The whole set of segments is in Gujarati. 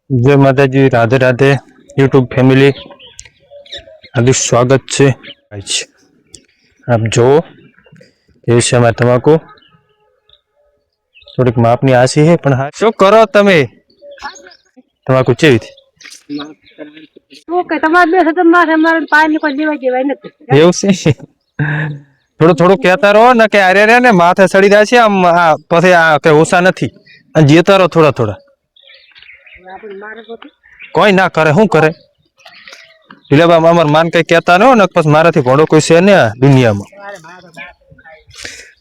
जय माता जी, राधे राधे। यूट्यूब फैमिली हार्दिक स्वागत है। आप जो में तमाकू थोड़ी मापनी आशी है पण हाँ शो करो तमे तमाकू चेवी ओके તમારે બે હજાર મારે મારે પાણી કોઈ દેવા જેવાય નથી એવું છે થોડું થોડું કહેતા રહો ને કે અરે રે ને માથે સડી જાય છે આમ પછી આ કે ઓછા નથી અને જીતા રહો થોડા થોડા કોઈ ના કરે શું કરે એટલે અમાર માન કઈ કહેતા ન ને પછી મારાથી ભોળો કોઈ છે ને દુનિયામાં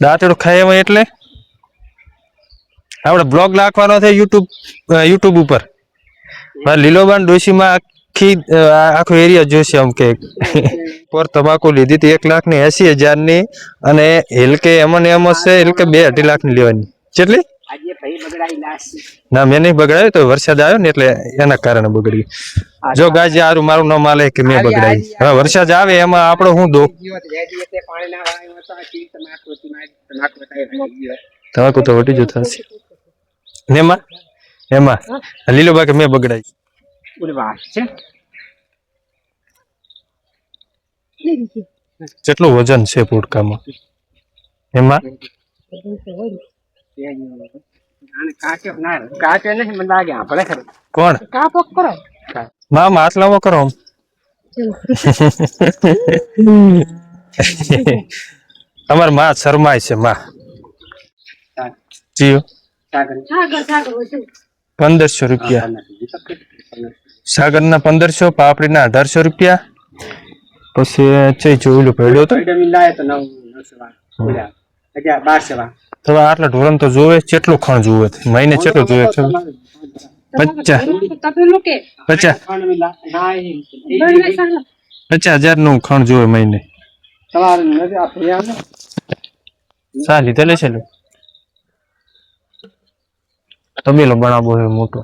દાંતડું ખાય એમાં એટલે આપણે બ્લોગ નાખવાનો છે યુટ્યુબ ઉપર લીલોબાન ડોશીમાં આખી આખો એરિયા જોશે આમ કે પર તમાકુ લીધી હતી 1,80,000 ની અને હેલકે એમાં એમ હશે હેલકે 2-2.5 લાખ ની લેવાની કેટલી ના મેં નહીં બગડાયું તો વરસાદ આવ્યો ને એટલે એના કારણે બગડી જો ગાય સારું મારું ન માલે કે મેં બગડાવી હવે વરસાદ આવે એમાં આપણો શું દો તમાકુ તો વટી જતો હશે એમાં એમાં લીલો બાકી મેં બગડાવી કેટલું વજન છે પુડકામાં એમાં કોણ માં આટલામાં કરો અમાર માં શરમાય છે માં જીઓ 1500 રૂપિયા સાગર ના 1500 પાપડી ના 1800 રૂપિયા પછી જોયેલું પડ્યો તો આટલા ઢોરણ તો જોવે કેટલું ખણ જોવે મહિને કેટલું જોવે છે 50,000 નું ખણ જોવે મહિને સાલી તો લેશે તબેલો બનાવો છે મોટો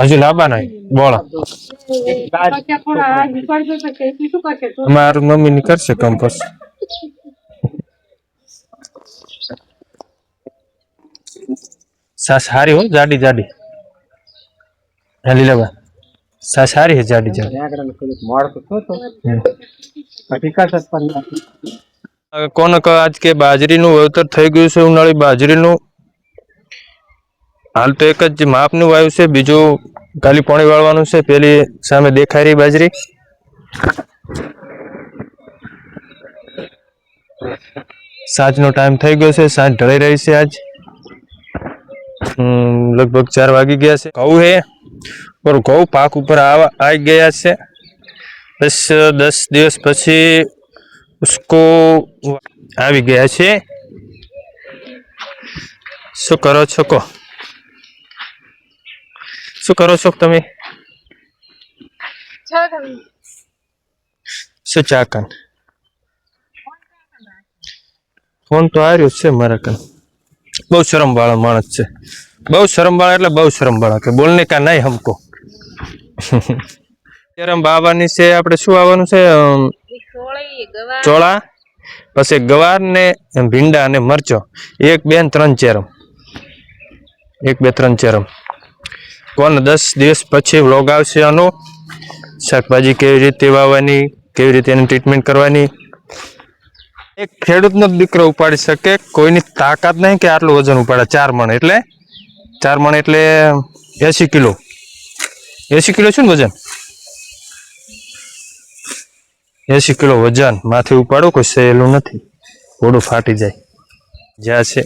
હજુ લાવવા નહીં બોળા મારું મમ્મી ની કરશે કંપસ સાસ હારી હો જાડી જાડી લીલાબા સાસ હારી है જાડી જાડી કોને આજ કે બાજરીનું વાવેતર થઈ ગયું છે ઉનાળી બાજરીનું હાલ તો એક જ માપનું વાવ્યું છે બીજું કાલી પાણી વાળવાનું છે પેલી સામે દેખાઈ રહી બાજરી સાંજનો ટાઈમ થઈ ગયો છે સાંજ ઢળી રહી છે આજ લગભગ 4 વાગી ગયા છે ઘઉં હે પર ઘઉં પાક ઉપર આવી ગયા છે બસ 10 દિવસ પછી उसको આવી ગયા છે શું કરો છો કો શું કરો છો તમે શું ચાકન ફોન તો આવ્યો છે મારા કન બહુ શરમ વાળા માણસ છે બહુ શરમ વાળા એટલે બહુ શરમ વાળા કે બોલને કા નહીં હમકો શરમ બાવાની છે આપણે શું આવવાનું છે ચોળા પછી ગવાર ને ભીંડા અને મરચો 1 2 3 ચેરમ 1 2 3 ચેરમ કોણ 10 દિવસ પછી વ્લોગ આવશે આનો શાકભાજી કેવી રીતે વાવવાની કેવી રીતે એની ટ્રીટમેન્ટ કરવાની એક ખેડૂતનો દીકરો ઉપાડી શકે કોઈની તાકાત નહીં કે આટલું વજન ઉપાડે 4 મણ એટલે 80 કિલો 80 કિલો શું વજન 80 કિલો વજન માથે ઉપાડો કોઈ સહેલું નથી ઘોડું ફાટી જાય જ્યાં છે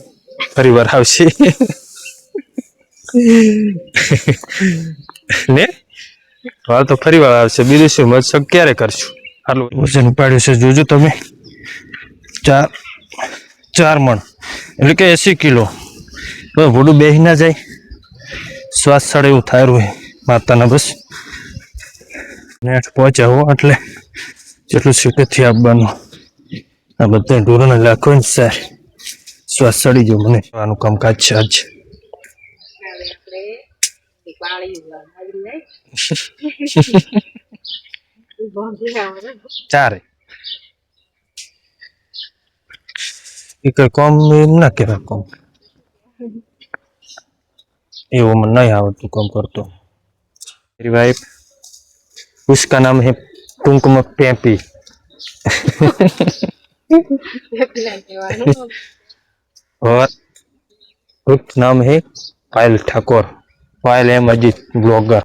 ફરી વાર આવશે ને હાલ તો ફરી વાર આવશે બીજું શું મતસબ ક્યારે કરશું આટલું વજન ઉપાડ્યું છે જોજો તમે 4 મણ એટલે કે 80 કિલો ઘોડું બેસી ના જાય શ્વાસ ચડે એવું થાય હોય માતાના બસ નેટ પહોંચ્યા એટલે જેટલું સીટેથી આપવાનું આ બધા ઢોરોને લાખો ને સર શ્વાસ ચડી ગયો મને આનું કામકાજ છે આજ ચારે एक कम ना के कम ये वो मन नहीं आवड़તું काम करतो। मेरी वाइफ, उसका नाम है कुमकुम पेपी। और उसका नाम है पायल ठाकुर, पायल है मजीद ब्लॉगर।